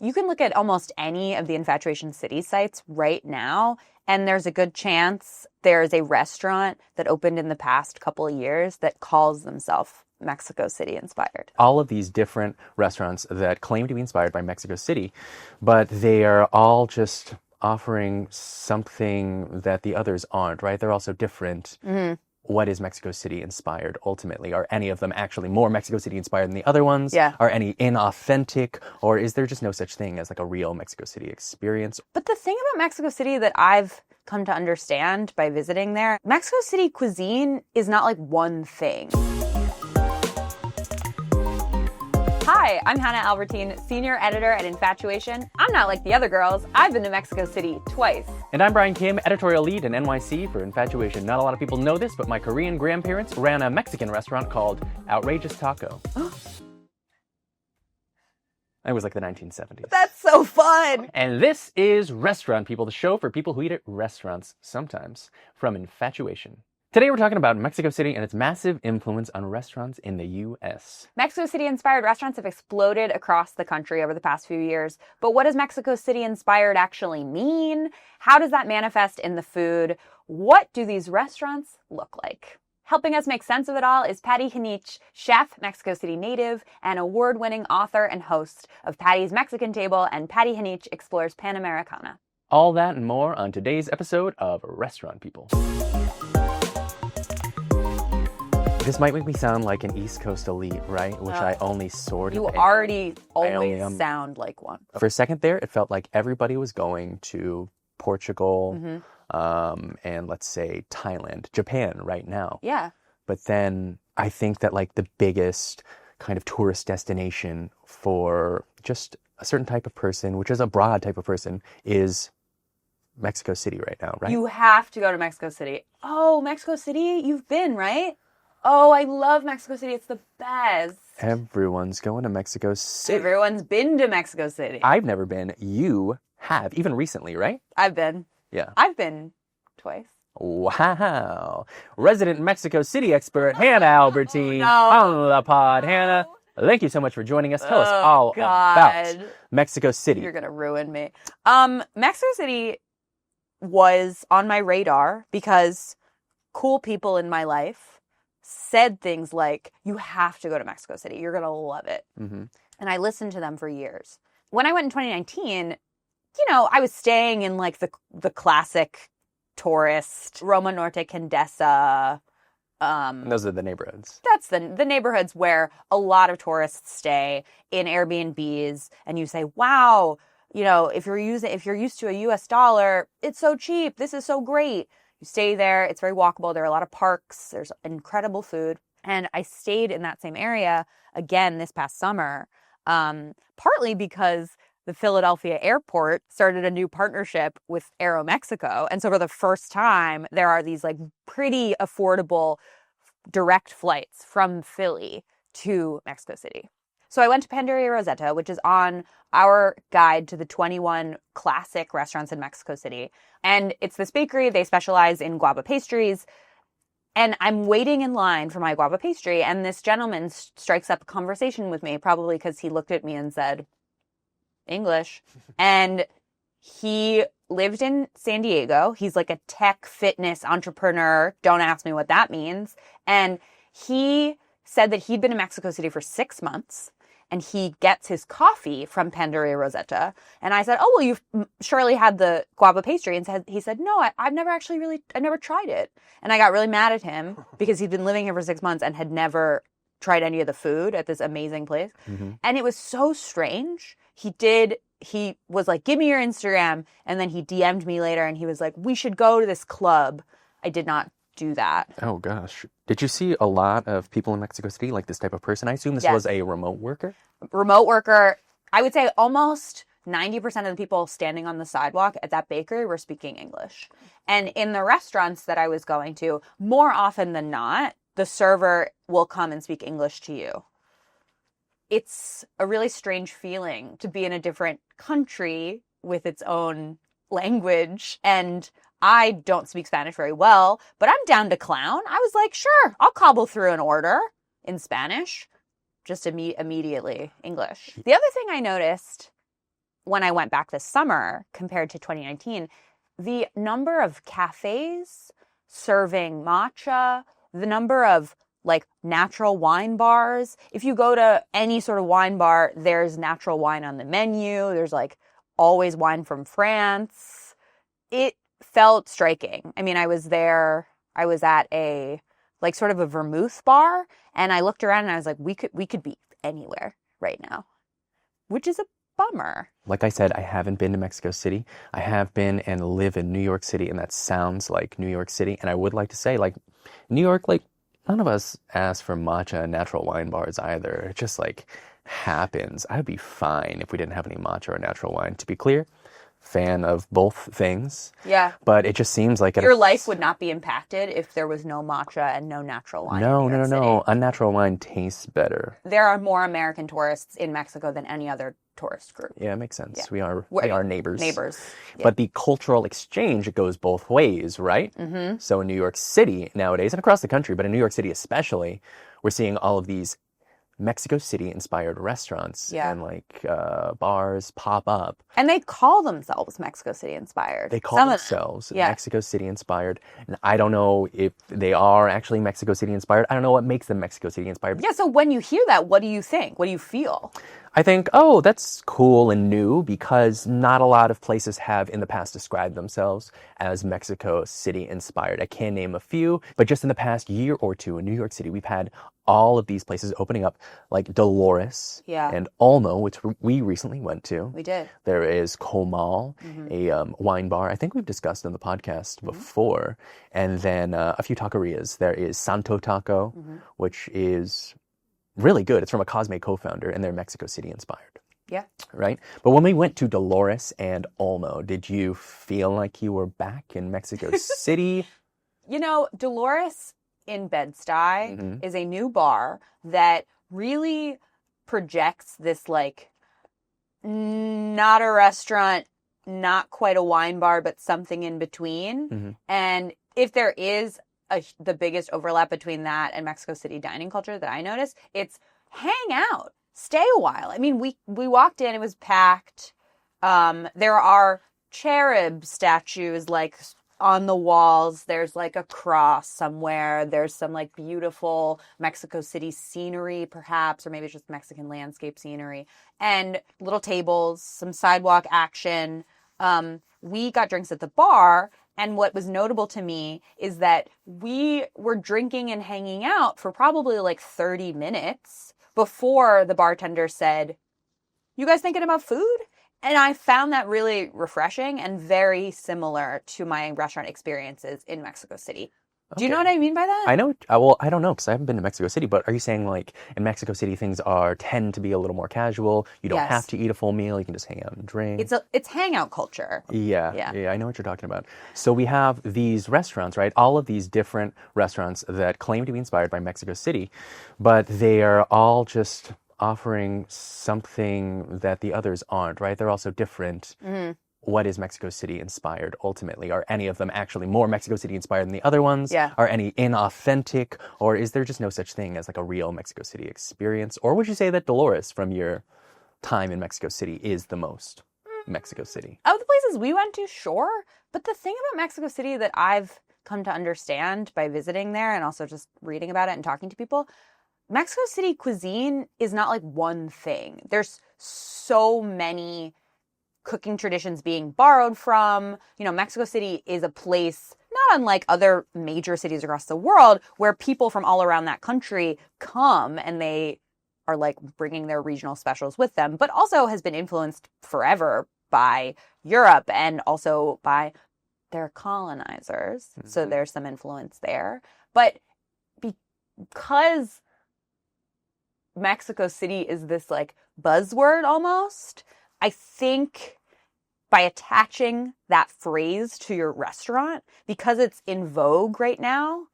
You can look at almost any of the Infatuation City sites right now, and there's a good chance there's a restaurant that opened in the past couple of years that calls themselves Mexico City inspired. All of these different restaurants that claim to be inspired by Mexico City, but they are all just offering something that the others aren't, right? They're also different. Mm-hmm. What is Mexico City inspired ultimately? Are any of them actually more Mexico City inspired than the other ones? Yeah. Are any inauthentic? Or is there just no such thing as like a real Mexico City experience? But the thing about Mexico City that I've come to understand by visiting there, Mexico City cuisine is not like one thing. Hi, I'm Hannah Albertine, senior editor at Infatuation. I'm not like the other girls. I've been to Mexico City twice. And I'm Bryan Kim, editorial lead in NYC for Infatuation. Not a lot of people know this, but my Korean grandparents ran a Mexican restaurant called Outrageous Taco. It was like the 1970s. That's so fun! And this is Restaurant People, the show for people who eat at restaurants sometimes, from Infatuation. Today we're talking about Mexico City and its massive influence on restaurants in the U.S. Mexico City-inspired restaurants have exploded across the country over the past few years. But what does Mexico City-inspired actually mean? How does that manifest in the food? What do these restaurants look like? Helping us make sense of it all is Pati Jinich, chef, Mexico City native, and award-winning author and host of Pati's Mexican Table and Pati Jinich Explores Panamericana. All that and more on today's episode of Restaurant People. This might make me sound like an East Coast elite, right? Which I only sort of... You already always sound like one. For a second there, it felt like everybody was going to Portugal, and let's say Thailand, Japan right now. Yeah. But then I think that like the biggest kind of tourist destination for just a certain type of person, which is a broad type of person, is Mexico City right now, right? You have to go to Mexico City. Oh, Mexico City? You've been, right? Oh, I love Mexico City. It's the best. Everyone's going to Mexico City. Everyone's been to Mexico City. I've never been. You have, even recently, right? I've been. Yeah. I've been twice. Wow. Resident Mexico City expert Hannah Albertine Oh, on the pod. Hannah, thank you so much for joining us. Tell us all about Mexico City. You're going to ruin me. Mexico City was on my radar because cool people in my life said things like, you have to go to Mexico City. You're going to love it. Mm-hmm. And I listened to them for years. When I went in 2019, I was staying in like the classic tourist, Roma Norte, Condesa. Those are the neighborhoods. That's the neighborhoods where a lot of tourists stay in Airbnbs. And you say, wow, if you're used to a US dollar, it's so cheap. This is so great. You stay there. It's very walkable. There are a lot of parks. There's incredible food. And I stayed in that same area again this past summer, partly because the Philadelphia airport started a new partnership with Aeromexico. And so for the first time, there are these like pretty affordable direct flights from Philly to Mexico City. So I went to Panderia Rosetta, which is on our guide to the 21 classic restaurants in Mexico City. And it's this bakery. They specialize in guava pastries. And I'm waiting in line for my guava pastry. And this gentleman strikes up a conversation with me, probably because he looked at me and said, English. And he lived in San Diego. He's like a tech fitness entrepreneur. Don't ask me what that means. And he said that he'd been in Mexico City for 6 months. And he gets his coffee from Panderia Rosetta. And I said, oh, well, you've surely had the guava pastry. And he said, no, I've never I never tried it. And I got really mad at him because he'd been living here for 6 months and had never tried any of the food at this amazing place. Mm-hmm. And it was so strange. He was like, give me your Instagram. And then he DM'd me later and he was like, we should go to this club. I did not do that. Oh, gosh. Did you see a lot of people in Mexico City, like this type of person? I assume this was a remote worker? Remote worker. I would say almost 90% of the people standing on the sidewalk at that bakery were speaking English. And in the restaurants that I was going to, more often than not, the server will come and speak English to you. It's a really strange feeling to be in a different country with its own language. And I don't speak Spanish very well, but I'm down to clown. I was like, sure, I'll cobble through an order in Spanish. Just immediately English. The other thing I noticed when I went back this summer compared to 2019, the number of cafes serving matcha, the number of like natural wine bars. If you go to any sort of wine bar, there's natural wine on the menu. There's like always wine from France. It felt striking. I mean, I was at a like sort of a vermouth bar, and I looked around and I was like, we could be anywhere right now, which is a bummer. Like I said, I haven't been to Mexico City. I have been and live in New York City, and that sounds like New York City. And I would like to say, like, New York, like, none of us ask for matcha and natural wine bars either. It just, like, happens. I'd be fine if we didn't have any matcha or natural wine. To be clear, fan of both things. Yeah. But it just seems like... Your life would not be impacted if there was no matcha and no natural wine No. in New York City. Unnatural wine tastes better. There are more American tourists in Mexico than any other tourist group. Yeah, it makes sense. Yeah. We are neighbors. Neighbors. Yeah. But the cultural exchange, it goes both ways, right? Mm-hmm. So in New York City nowadays, and across the country, but in New York City especially, we're seeing all of these Mexico City-inspired restaurants and like bars pop up. And they call themselves Mexico City-inspired. They call themselves Mexico City-inspired. And I don't know if they are actually Mexico City-inspired. I don't know what makes them Mexico City-inspired. Yeah, so when you hear that, what do you think? What do you feel? I think, oh, that's cool and new because not a lot of places have in the past described themselves as Mexico City inspired. I can name a few, but just in the past year or two in New York City, we've had all of these places opening up, like Dolores and Olmo, which we recently went to. We did. There is Comal, a wine bar I think we've discussed in the podcast before. And then a few taquerias. There is Santo Taco, which is really good. It's from a Cosme co-founder, and they're Mexico City inspired. Yeah. Right? But when we went to Dolores and Olmo, did you feel like you were back in Mexico City? You know, Dolores in Bed-Stuy is a new bar that really projects this, like, not a restaurant, not quite a wine bar, but something in between. And if there is the biggest overlap between that and Mexico City dining culture that I noticed, it's hang out, stay a while. I mean, we walked in, it was packed. There are cherub statues like on the walls. There's like a cross somewhere. There's some like beautiful Mexico City scenery, perhaps, or maybe it's just Mexican landscape scenery, and little tables, some sidewalk action. We got drinks at the bar. And what was notable to me is that we were drinking and hanging out for probably like 30 minutes before the bartender said, "You guys thinking about food?" And I found that really refreshing and very similar to my restaurant experiences in Mexico City. Do you know what I mean by that? I know. Well, I don't know because I haven't been to Mexico City, but are you saying like in Mexico City things tend to be a little more casual? You don't have to eat a full meal. You can just hang out and drink. It's hangout culture. Yeah. I know what you're talking about. So we have these restaurants, right? All of these different restaurants that claim to be inspired by Mexico City, but they are all just offering something that the others aren't, right? They're also different. What is Mexico City inspired ultimately? Are any of them actually more Mexico City inspired than the other ones? Yeah. Are any inauthentic? Or is there just no such thing as like a real Mexico City experience? Or would you say that Dolores from your time in Mexico City is the most Mexico City? Of the places we went to, sure. But the thing about Mexico City that I've come to understand by visiting there and also just reading about it and talking to people, Mexico City cuisine is not like one thing. There's so many cooking traditions being borrowed from. You know, Mexico City is a place, not unlike other major cities across the world, where people from all around that country come and they are like bringing their regional specials with them, but also has been influenced forever by Europe and also by their colonizers. So there's some influence there. But because Mexico City is this like buzzword almost, I think by attaching that phrase to your restaurant, because it's in vogue right now,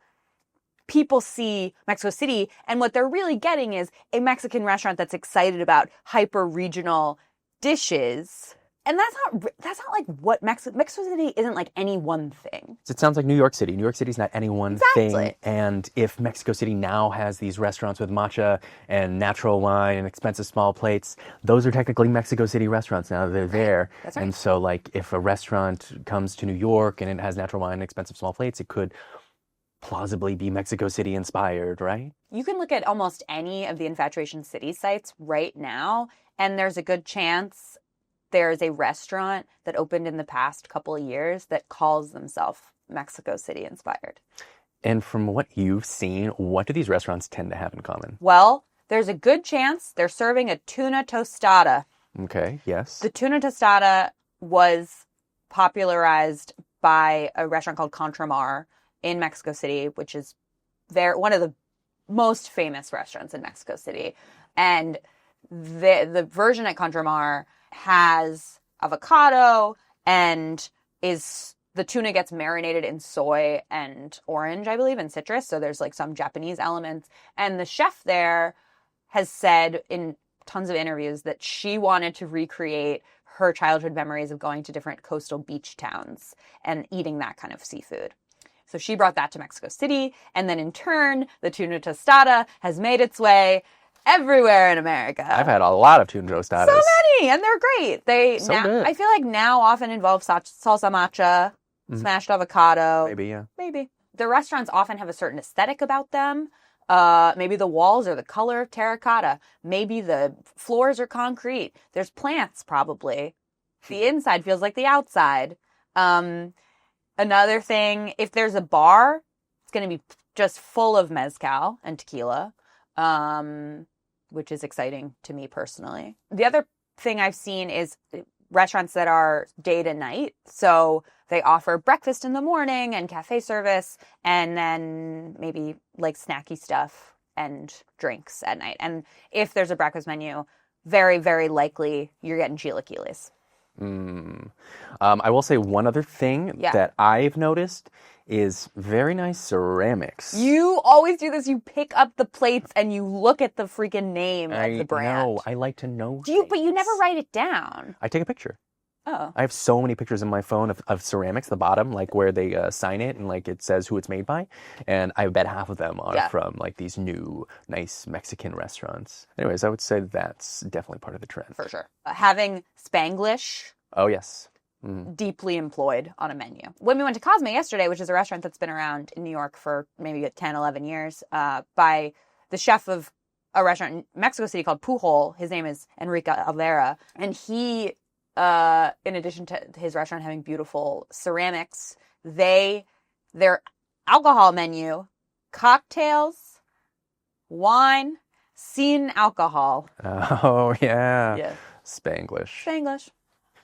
people see Mexico City, and what they're really getting is a Mexican restaurant that's excited about hyper-regional dishes. And that's not like what Mexico City isn't like any one thing. So it sounds like New York City. New York City's not any one thing. And if Mexico City now has these restaurants with matcha and natural wine and expensive small plates, those are technically Mexico City restaurants now. They're there. That's right. And so like if a restaurant comes to New York and it has natural wine and expensive small plates, it could plausibly be Mexico City inspired, right? You can look at almost any of the Infatuation City sites right now, and there's a good chance there's a restaurant that opened in the past couple of years that calls themselves Mexico City inspired. And from what you've seen, what do these restaurants tend to have in common? Well, there's a good chance they're serving a tuna tostada. Okay, yes. The tuna tostada was popularized by a restaurant called Contramar in Mexico City, which is one of the most famous restaurants in Mexico City. And the version at Contramar has avocado and the tuna gets marinated in soy and orange, I believe, and citrus. So there's like some Japanese elements. And the chef there has said in tons of interviews that she wanted to recreate her childhood memories of going to different coastal beach towns and eating that kind of seafood. So she brought that to Mexico City. And then in turn, the tuna tostada has made its way everywhere in America. I've had a lot of tuna tostadas. So many, and they're great. Good. I feel like now often involve salsa matcha, smashed avocado. Maybe, yeah. Maybe. The restaurants often have a certain aesthetic about them. Maybe the walls are the color of terracotta. Maybe the floors are concrete. There's plants, probably. The inside feels like the outside. Another thing, if there's a bar, it's going to be just full of mezcal and tequila. Which is exciting to me personally. The other thing I've seen is restaurants that are day to night. So they offer breakfast in the morning and cafe service, and then maybe like snacky stuff and drinks at night. And if there's a breakfast menu, very, very likely you're getting chilaquiles. I will say one other thing that I've noticed is very nice ceramics. You always do this. You pick up the plates and you look at the freaking name of the brand. No, I like to know. But you never write it down. I take a picture. Oh. I have so many pictures in my phone of ceramics, the bottom, like where they sign it and like it says who it's made by. And I bet half of them are from like these new, nice Mexican restaurants. Anyways, I would say that's definitely part of the trend. For sure. Having Spanglish. Oh, yes. Deeply employed on a menu. When we went to Cosme yesterday, which is a restaurant that's been around in New York for maybe 10, 11 years, by the chef of a restaurant in Mexico City called Pujol. His name is Enrique Alvera. And he, in addition to his restaurant having beautiful ceramics, their alcohol menu, cocktails, wine, sin alcohol. Oh, yeah. Yeah. Spanglish.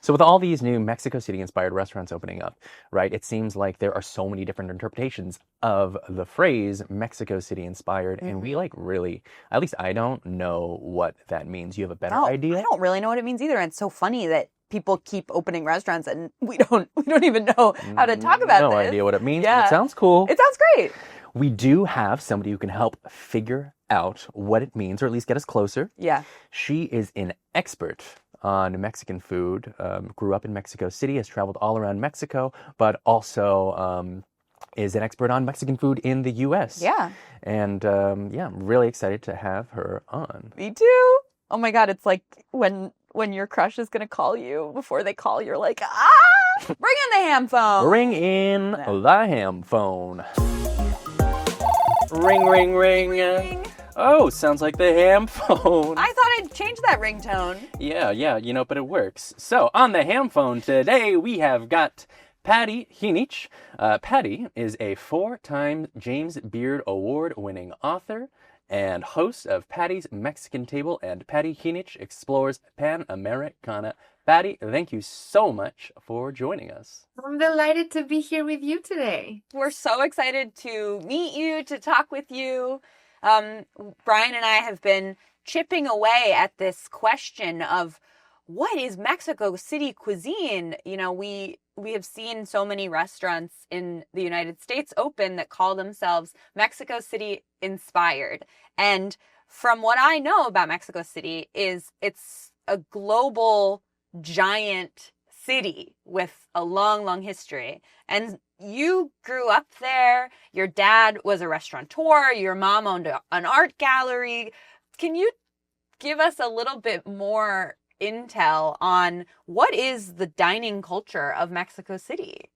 So with all these new Mexico City-inspired restaurants opening up, right, it seems like there are so many different interpretations of the phrase Mexico City-inspired, and we really, at least I don't know what that means. You have a better idea? I don't really know what it means either, and it's so funny that people keep opening restaurants and we don't even know how to talk about this. No idea what it means, but it sounds cool. It sounds great. We do have somebody who can help figure out what it means, or at least get us closer. Yeah. She is an expert on Mexican food, grew up in Mexico City, has traveled all around Mexico, but also is an expert on Mexican food in the U.S. Yeah. And I'm really excited to have her on. Me too. Oh my God, it's like when your crush is going to call you, before they call, you're like, bring in the ham phone. Bring in the ham phone. Ring, ring, ring. Ring. Oh, sounds like the ham phone. I thought I'd change that ringtone. Yeah, but it works. So, on the ham phone today, we have got Pati Jinich. Pati is a 4-time James Beard Award-winning author and host of Pati's Mexican Table and Pati Jinich Explores Pan Americana. Pati, thank you so much for joining us. I'm delighted to be here with you today. We're so excited to meet you, to talk with you. Bryan and I have been chipping away at this question of what is Mexico City cuisine? You know, we have seen so many restaurants in the United States open that call themselves Mexico City inspired. And from what I know about Mexico City is it's a global giant city with a long, long history. And you grew up there. Your dad was a restaurateur. Your mom owned an art gallery. Can you give us a little bit more intel on what is the dining culture of Mexico City?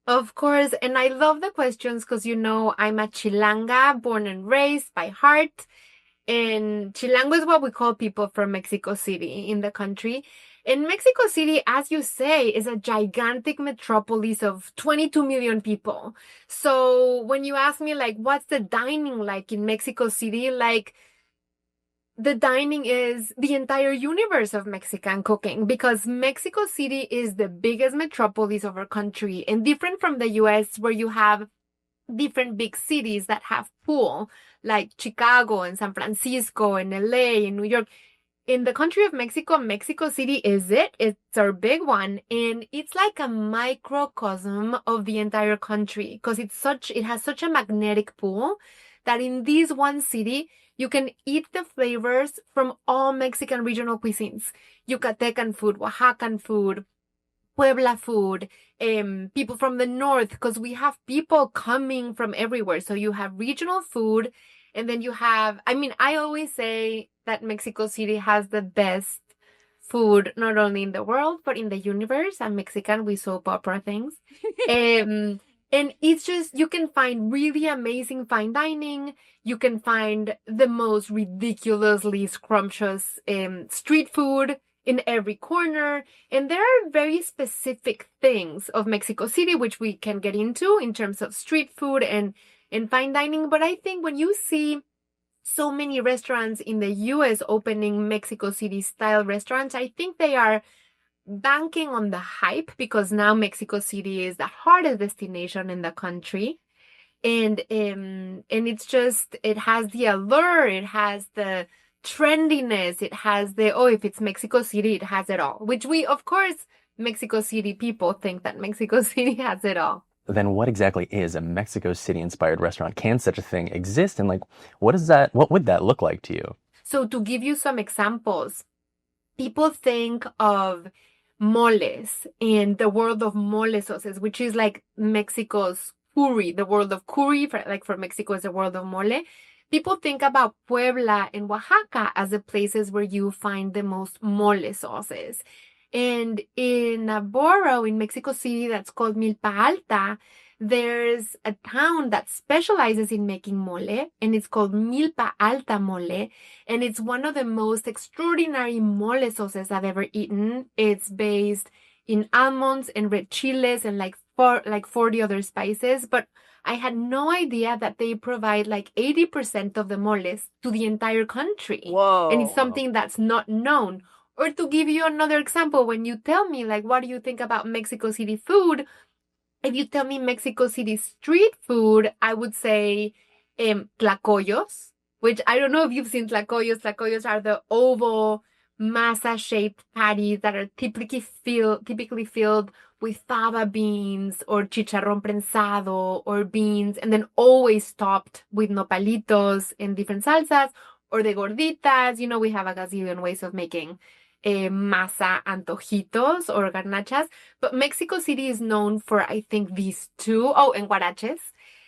Of course, and I love the questions because I'm a Chilanga, born and raised by heart. And Chilango is what we call people from Mexico City in the country. And Mexico City, as you say, is a gigantic metropolis of 22 million people. So when you ask me, like, what's the dining like in Mexico City? Like, the dining is the entire universe of Mexican cooking because Mexico City is the biggest metropolis of our country and different from the US where you have different big cities that have pool like Chicago and San Francisco and LA and New York. In the country of Mexico, Mexico City is it. It's our big one. And it's like a microcosm of the entire country because it has such a magnetic pull that in this one city, you can eat the flavors from all Mexican regional cuisines. Yucatecan food, Oaxacan food, Puebla food, people from the north, because we have people coming from everywhere. So you have regional food, and then I always say that Mexico City has the best food, not only in the world, but in the universe. I'm Mexican, we soap opera things. And it's just, you can find really amazing fine dining. You can find the most ridiculously scrumptious street food in every corner. And there are very specific things of Mexico City, which we can get into in terms of street food and fine dining. But I think when you see so many restaurants in the US opening Mexico City style restaurants, I think they are banking on the hype because now Mexico City is the hottest destination in the country. And it's just, it has the allure, it has the trendiness, it has if it's Mexico City, it has it all. Which of course, Mexico City people think that Mexico City has it all. Then what exactly is a Mexico City inspired restaurant? Can such a thing exist? And what would that look like to you? So to give you some examples, people think of moles in the world of mole sauces, which is like Mexico's curry, the world of curry, for Mexico is the world of mole. People think about Puebla and Oaxaca as the places where you find the most mole sauces. And in a borough in Mexico City that's called Milpa Alta, there's a town that specializes in making mole, and it's called Milpa Alta Mole. And it's one of the most extraordinary mole sauces I've ever eaten. It's based in almonds and red chiles and like 40 other spices. But I had no idea that they provide like 80% of the moles to the entire country. Whoa. And it's something that's not known. Or to give you another example, when you tell me, like, what do you think about Mexico City food? If you tell me Mexico City street food, I would say tlacoyos, which I don't know if you've seen tlacoyos. Tlacoyos are the oval masa-shaped patties that are typically filled with fava beans or chicharrón prensado or beans, and then always topped with nopalitos and different salsas, or the gorditas. We have a gazillion ways of making masa antojitos or garnachas, but Mexico City is known for, I think, these two. Oh, and guaraches.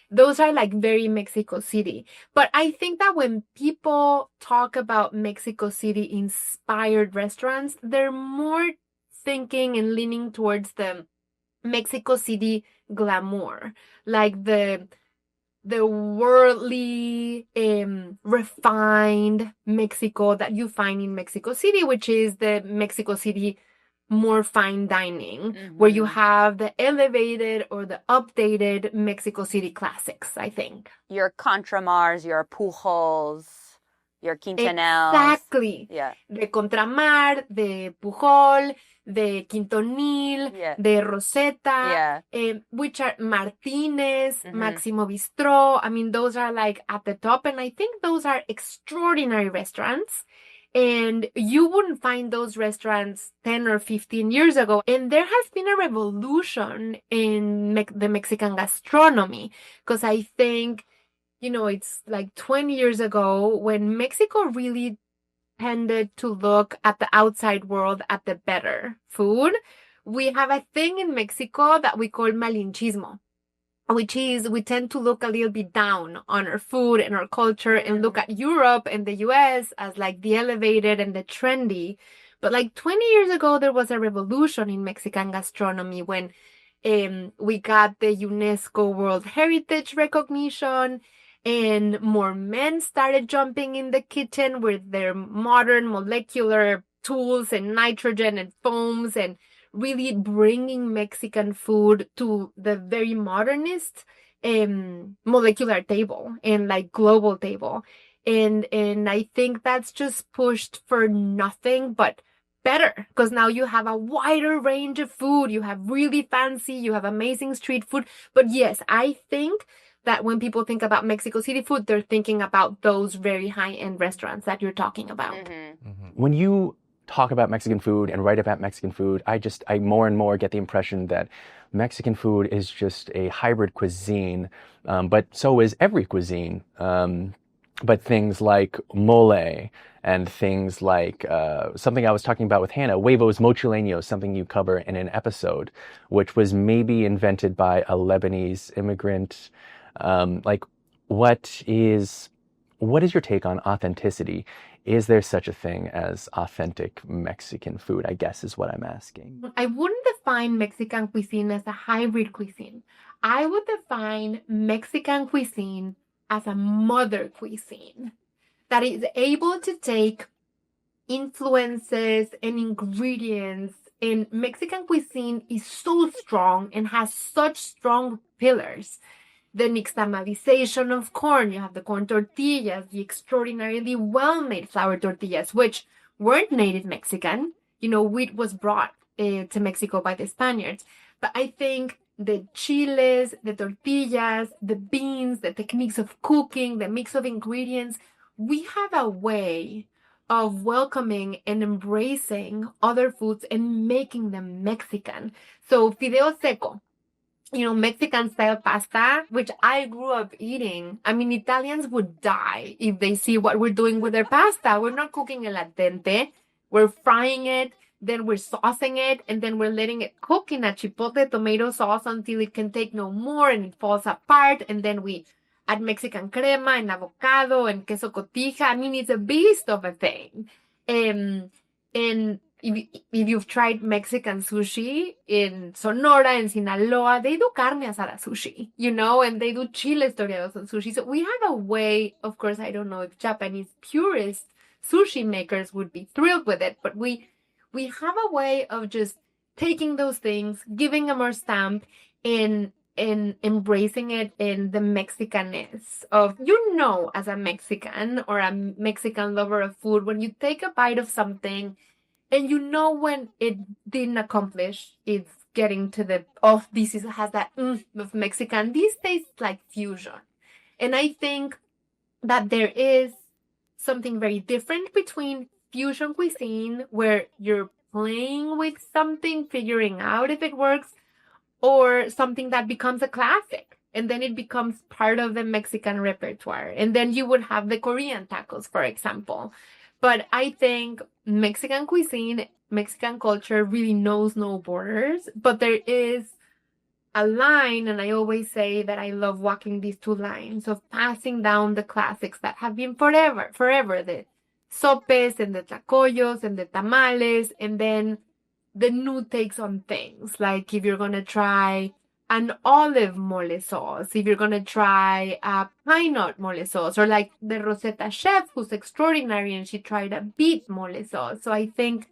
Those are like very Mexico City. But I think that when people talk about Mexico City inspired restaurants, they're more thinking and leaning towards the Mexico City glamour, like the worldly, refined Mexico that you find in Mexico City, which is the Mexico City more fine dining, where you have the elevated or the updated Mexico City classics, I think. Your Contramars, your Pujols, your Quintanels. Exactly. Yeah. De Contramar, de Pujol, de Quintonil, de Rosetta, which are Martinez, Máximo Bistro. I mean, those are like at the top, and I think those are extraordinary restaurants. And you wouldn't find those restaurants 10 or 15 years ago. And there has been a revolution in the Mexican gastronomy, because I think, it's like 20 years ago when Mexico really tended to look at the outside world at the better food. We have a thing in Mexico that we call malinchismo, which is we tend to look a little bit down on our food and our culture and look at Europe and the US as like the elevated and the trendy. But like 20 years ago, there was a revolution in Mexican gastronomy when we got the UNESCO World Heritage recognition, and more men started jumping in the kitchen with their modern molecular tools and nitrogen and foams and really bringing Mexican food to the very modernist molecular table and like global table. And I think that's just pushed for nothing but better, because now you have a wider range of food. You have really fancy, you have amazing street food. But yes, I think that when people think about Mexico City food, they're thinking about those very high-end restaurants that you're talking about. When you talk about Mexican food and write about Mexican food, I more and more get the impression that Mexican food is just a hybrid cuisine, but so is every cuisine. But things like mole and things like something I was talking about with Hannah, huevos mochileños, something you cover in an episode, which was maybe invented by a Lebanese immigrant. Like, what is your take on authenticity? Is there such a thing as authentic Mexican food, I guess is what I'm asking. I wouldn't define Mexican cuisine as a hybrid cuisine. I would define Mexican cuisine as a mother cuisine that is able to take influences and ingredients. And Mexican cuisine is so strong and has such strong pillars. The nixtamalization of corn, you have the corn tortillas, the extraordinarily well-made flour tortillas, which weren't native Mexican. You know, wheat was brought to Mexico by the Spaniards. But I think the chiles, the tortillas, the beans, the techniques of cooking, the mix of ingredients, we have a way of welcoming and embracing other foods and making them Mexican. So fideo seco, you know, Mexican style pasta, which I grew up eating. I mean, Italians would die if they see what we're doing with their pasta. We're not cooking it al dente. We're frying it, then we're saucing it, and then we're letting it cook in a chipotle tomato sauce until it can take no more and it falls apart. And then we add Mexican crema and avocado and queso cotija. I mean, it's a beast of a thing. And if you've tried Mexican sushi in Sonora and Sinaloa, they do carne asada sushi, you know, and they do chiles toreados on sushi. So we have a way, of course, I don't know if Japanese purist sushi makers would be thrilled with it, but we have a way of just taking those things, giving them our stamp, and embracing it in the Mexicanness of, you know, as a Mexican or a Mexican lover of food, when you take a bite of something and you know when it didn't accomplish its getting to the, oh, this has that of Mexican, this tastes like fusion. And I think that there is something very different between fusion cuisine, where you're playing with something, figuring out if it works, or something that becomes a classic and then it becomes part of the Mexican repertoire. And then you would have the Korean tacos, for example. But I think Mexican cuisine, Mexican culture really knows no borders, but there is a line, and I always say that I love walking these two lines of passing down the classics that have been forever, the sopes and the tlacoyos and the tamales, and then the new takes on things. Like if you're going to try an olive mole sauce, if you're going to try a pine nut mole sauce, or like the Rosetta chef, who's extraordinary, and she tried a beet mole sauce. So I think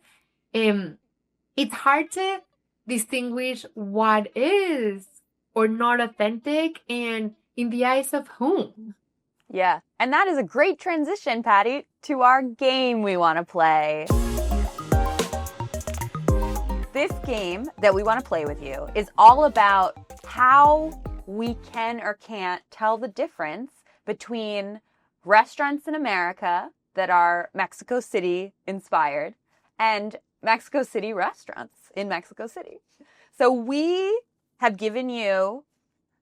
it's hard to distinguish what is or not authentic and in the eyes of whom. Yeah, and that is a great transition, Patty, to our game we want to play. This game that we want to play with you is all about how we can or can't tell the difference between restaurants in America that are Mexico City inspired and Mexico City restaurants in Mexico City. So we have given you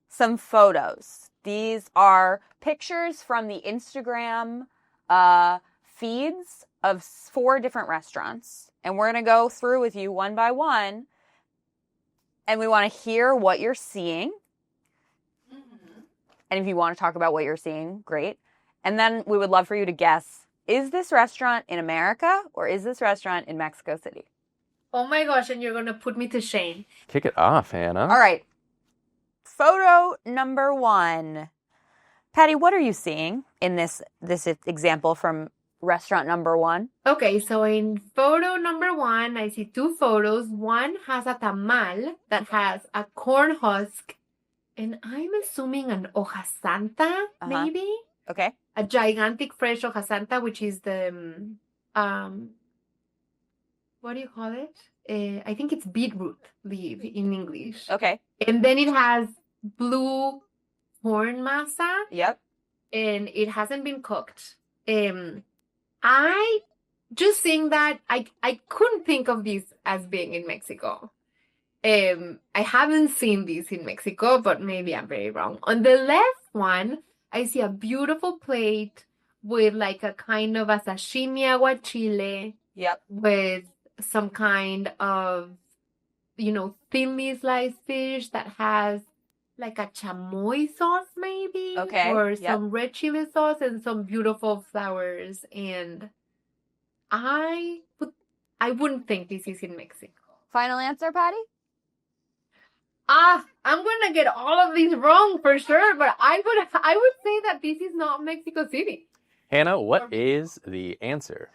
some photos. These are pictures from the Instagram feeds of 4 different restaurants. And we're going to go through with you one by one and we want to hear what you're seeing. And if you want to talk about what you're seeing, great. And then we would love for you to guess, is this restaurant in America or is this restaurant in Mexico City? Oh my gosh, and you're going to put me to shame. Kick it off, Hannah. All right. Photo number 1. Patty, what are you seeing in this example from restaurant number 1? Okay, so in photo number 1, I see 2 photos. One has a tamal that has a corn husk, and I'm assuming an hoja santa, maybe? Okay. A gigantic fresh hoja santa, which is the, what do you call it? I think it's beetroot leaf in English. Okay. And then it has blue corn masa. Yep. And it hasn't been cooked. I just seeing that I couldn't think of this as being in Mexico. I haven't seen this in Mexico, but maybe I'm very wrong. On the left one, I see a beautiful plate with like a kind of a sashimi aguachile. Yep. With some kind of, thinly sliced fish that has like a chamoy sauce maybe. Okay. Or some red chili sauce and some beautiful flowers. And I wouldn't think this is in Mexico. Final answer, Patty? I'm gonna get all of these wrong for sure, but I would say that this is not Mexico City. Hannah, what is the answer?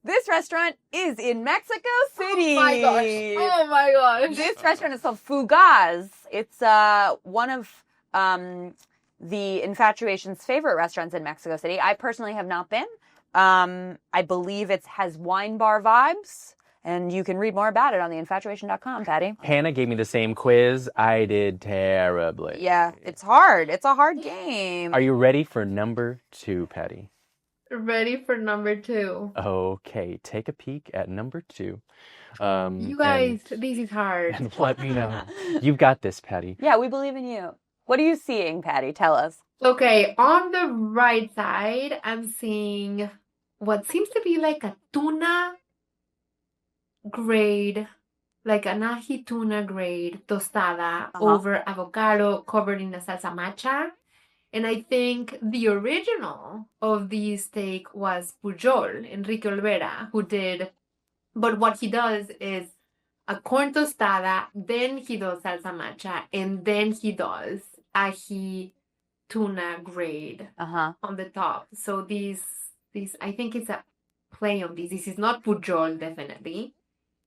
This restaurant is in Mexico City. Oh my gosh. Oh my gosh. This restaurant is called Fugaz. It's one of the Infatuation's favorite restaurants in Mexico City. I personally have not been. I believe it has wine bar vibes. And you can read more about it on theinfatuation.com, Patty. Hannah gave me the same quiz. I did terribly. Yeah, it's hard. It's a hard game. Are you ready for number 2, Patty? Ready for number 2. Okay, take a peek at number 2. You guys, this is hard. And let me know. You've got this, Patty. Yeah, we believe in you. What are you seeing, Patty? Tell us. Okay, on the right side, I'm seeing what seems to be like a tuna grade, like an ají tuna grade tostada over avocado covered in a salsa macha. And I think the original of this steak was Pujol, Enrique Olvera, who did. But what he does is a corn tostada, then he does salsa macha, and then he does ají tuna grade on the top. So this I think it's a play on this. This is not Pujol, definitely.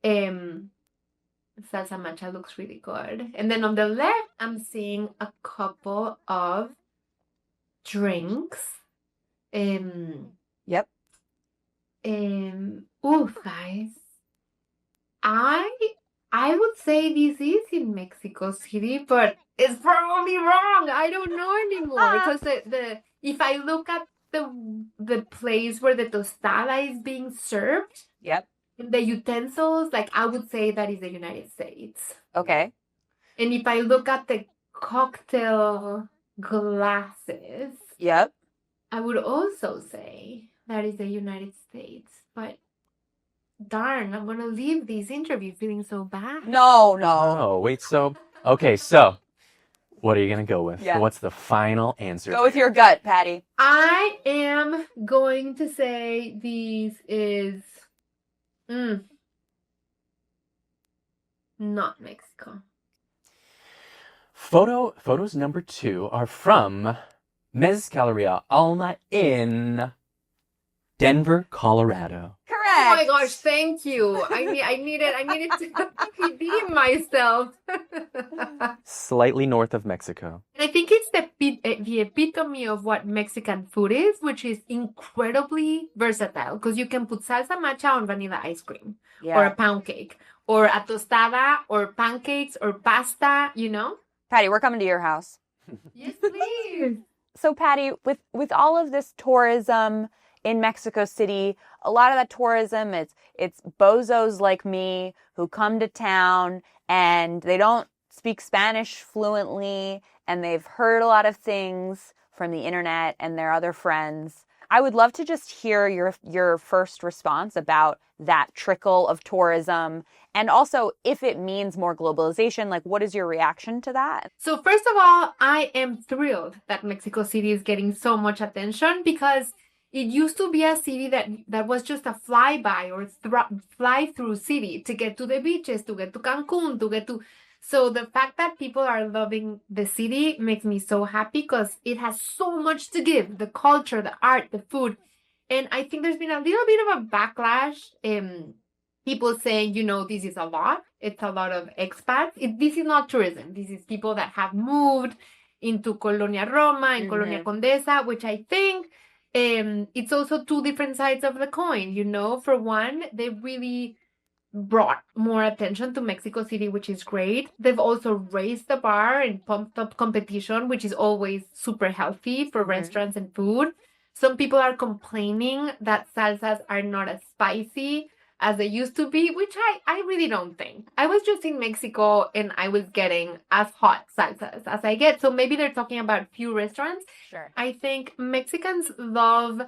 Salsa macha looks really good. And then on the left, I'm seeing a couple of drinks. Yep. Guys, I would say this is in Mexico City, but it's probably wrong. I don't know anymore because the if I look at the place where the tostada is being served, yep, and the utensils, like I would say that is the United States. Okay. And if I look at the cocktail glasses, yep, I would also say that is the United States. But darn, I'm gonna leave this interview feeling so bad. No. Oh, wait, so what are you going to go with? Yeah. What's the final answer? Go with your gut, Patty. I am going to say this is not Mexico. Photos number 2 are from Mezcaleria Alma in Denver, Colorado. Correct. Oh my gosh, thank you. I needed to redeem myself. Slightly north of Mexico. And I think it's the epitome of what Mexican food is, which is incredibly versatile because you can put salsa macha on vanilla ice cream or a pound cake or a tostada or pancakes or pasta, Patty, we're coming to your house. Yes, please. So, Patty, with all of this tourism in Mexico City, a lot of that tourism, it's bozos like me who come to town and they don't speak Spanish fluently and they've heard a lot of things from the internet and their other friends. I would love to just hear your first response about that trickle of tourism And also, if it means more globalization, like, what is your reaction to that? So first of all, I am thrilled that Mexico City is getting so much attention because it used to be a city that was just a flyby or fly-through city to get to the beaches, to get to Cancun, to get to... So the fact that people are loving the city makes me so happy because it has so much to give. The culture, the art, the food. And I think there's been a little bit of a backlash. People saying, this is a lot. It's a lot of expats. This is not tourism. This is people that have moved into Colonia Roma and Colonia Condesa, which I think it's also two different sides of the coin. For one, they really brought more attention to Mexico City, which is great. They've also raised the bar and pumped up competition, which is always super healthy for restaurants and food. Some people are complaining that salsas are not as spicy as they used to be, which I really don't think. I was just in Mexico and I was getting as hot salsas as I get. So maybe they're talking about few restaurants. Sure. I think Mexicans love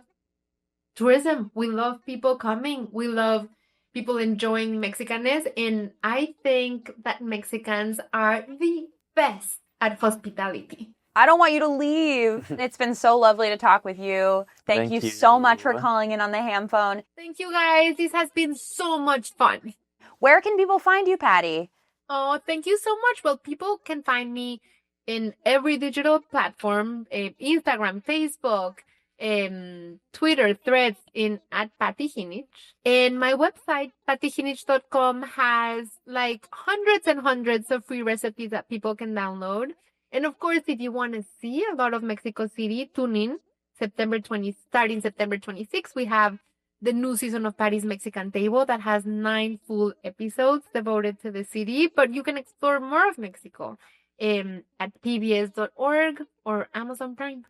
tourism. We love people coming. We love people enjoying Mexicanness. And I think that Mexicans are the best at hospitality. I don't want you to leave. It's been so lovely to talk with you. Thank you so much for calling in on the ham phone. Thank you, guys. This has been so much fun. Where can people find you, Pati? Oh, thank you so much. Well, people can find me in every digital platform, Instagram, Facebook, Twitter, Threads, at Pati Jinich. And my website, patijinich.com, has like hundreds and hundreds of free recipes that people can download. And of course, if you want to see a lot of Mexico City, tune in. Starting September 26th, we have the new season of Pati's Mexican Table that has 9 full episodes devoted to the city. But you can explore more of Mexico at pbs.org or Amazon Prime.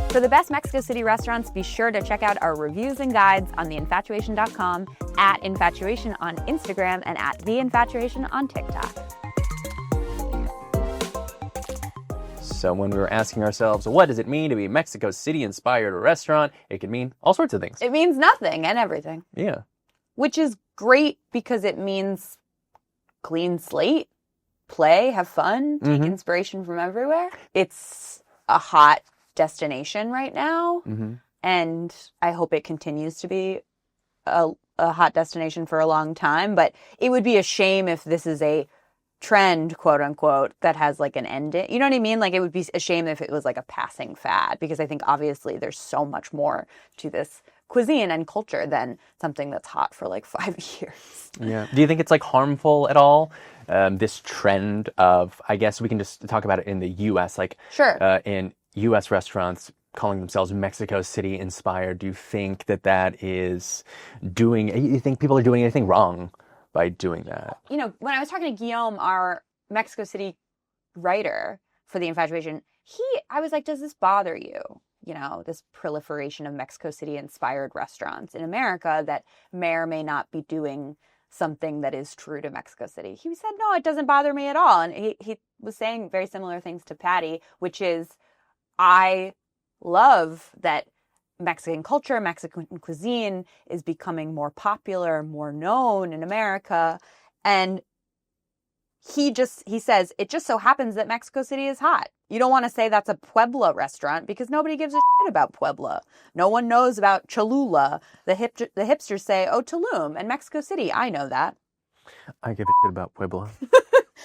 For the best Mexico City restaurants, be sure to check out our reviews and guides on theinfatuation.com, at Infatuation on Instagram, and at theinfatuation on TikTok. So when we were asking ourselves, what does it mean to be a Mexico City-inspired restaurant? It could mean all sorts of things. It means nothing and everything. Yeah. Which is great because it means clean slate, play, have fun, take inspiration from everywhere. It's a hot destination right now, and I hope it continues to be a hot destination for a long time. But it would be a shame if this is a trend, quote unquote, that has like an ending. You know what I mean? Like, it would be a shame if it was like a passing fad, because I think obviously there's so much more to this cuisine and culture than something that's hot for like 5 years. Yeah. Do you think it's like harmful at all? This trend of, I guess we can just talk about it in the U.S. Like, sure. In U.S. restaurants calling themselves Mexico City inspired. Do you think that is you think people are doing anything wrong by doing that? When I was talking to Guillaume, our Mexico City writer for The Infatuation, I was like, does this bother you? This proliferation of Mexico City inspired restaurants in America that may or may not be doing something that is true to Mexico City. He said, no, it doesn't bother me at all. And he was saying very similar things to Pati, which is, I love that Mexican culture, Mexican cuisine is becoming more popular, more known in America. And he says, it just so happens that Mexico City is hot. You don't want to say that's a Puebla restaurant because nobody gives a shit about Puebla. No one knows about Cholula. The hipsters say, oh, Tulum and Mexico City. I know that. I give a shit about Puebla.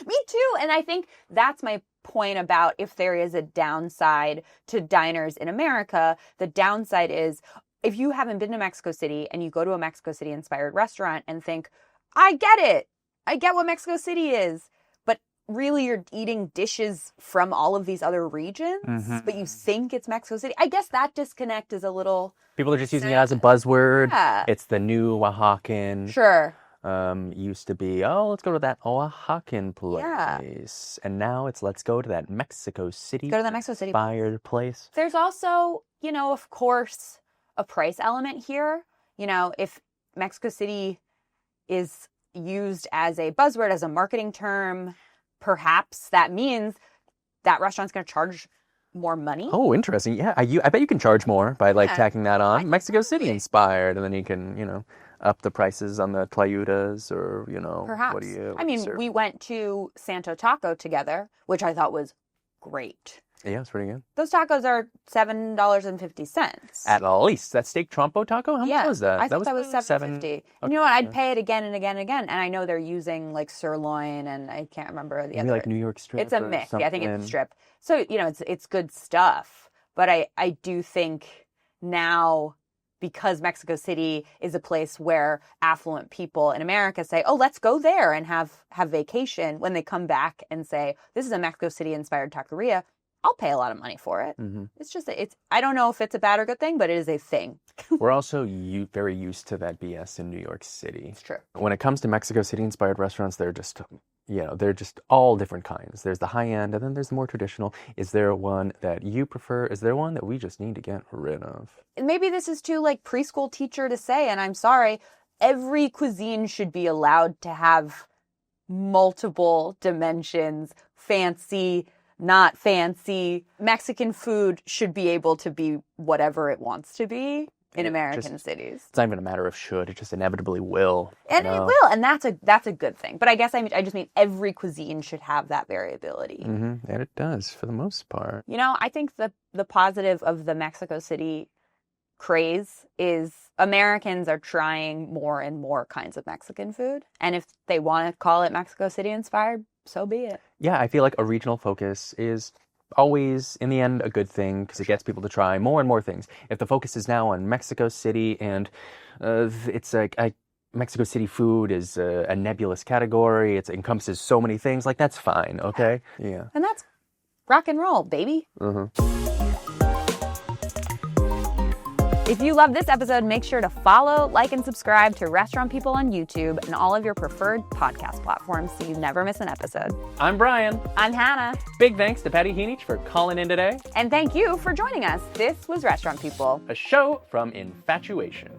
Me too. And I think that's my point about if there is a downside to diners in America. The downside is if you haven't been to Mexico City and you go to a Mexico City inspired restaurant and think, I get it. I get what Mexico City is. But really you're eating dishes from all of these other regions, but you think it's Mexico City. I guess that disconnect is a little... People are just using it as a buzzword. Yeah. It's the new Oaxacan. Sure. Used to be, let's go to that Oaxacan place. Yeah. And now it's, let's go to that Mexico City. Go to that Mexico City inspired place. There's also, of course, a price element here. If Mexico City is used as a buzzword, as a marketing term, perhaps that means that restaurant's going to charge more money. Oh, interesting. Yeah, I bet you can charge more by tacking that on. Mexico City inspired, and then you can, up the prices on the tlayudas, or, Perhaps. what do you I mean, serve? we went to Santo Taco together, which I thought was great. Yeah, it's pretty good. Those tacos are $7.50. At least. That steak trompo taco? How much was that? I thought that was about $7.50. And you know what? I'd pay it again and again and again. And I know they're using like sirloin, and I can't remember the Maybe other. like New York strip. It's a or mix. Yeah, I think it's something. strip. So, it's good stuff. But I do think now, because Mexico City is a place where affluent people in America say, oh, let's go there and have vacation, when they come back and say, this is a Mexico City inspired taqueria, I'll pay a lot of money for it. Mm-hmm. It's just, I don't know if it's a bad or good thing, but it is a thing. We're also very used to that BS in New York City. It's true. When it comes to Mexico City inspired restaurants, they're just all different kinds. There's the high end, and then there's the more traditional. Is there one that you prefer? Is there one that we just need to get rid of? Maybe this is too like preschool teacher to say, and I'm sorry, every cuisine should be allowed to have multiple dimensions, fancy, not fancy. Mexican food should be able to be whatever it wants to be in American cities. It's not even a matter of should, it just inevitably will. And it will, and that's a good thing. But I guess I just mean every cuisine should have that variability. Mm-hmm. And it does, for the most part. I think the positive of the Mexico City craze is Americans are trying more and more kinds of Mexican food. And if they want to call it Mexico City inspired, so be it. Yeah, I feel like a regional focus is always, in the end, a good thing, because it gets people to try more and more things. If the focus is now on Mexico City, and it's like Mexico City food is a nebulous category, it encompasses so many things, like, that's fine, okay? Yeah. And that's rock and roll, baby. Mm-hmm. If you love this episode, make sure to follow, like, and subscribe to Restaurant People on YouTube and all of your preferred podcast platforms so you never miss an episode. I'm Bryan. I'm Hannah. Big thanks to Pati Jinich for calling in today. And thank you for joining us. This was Restaurant People, A show from Infatuation.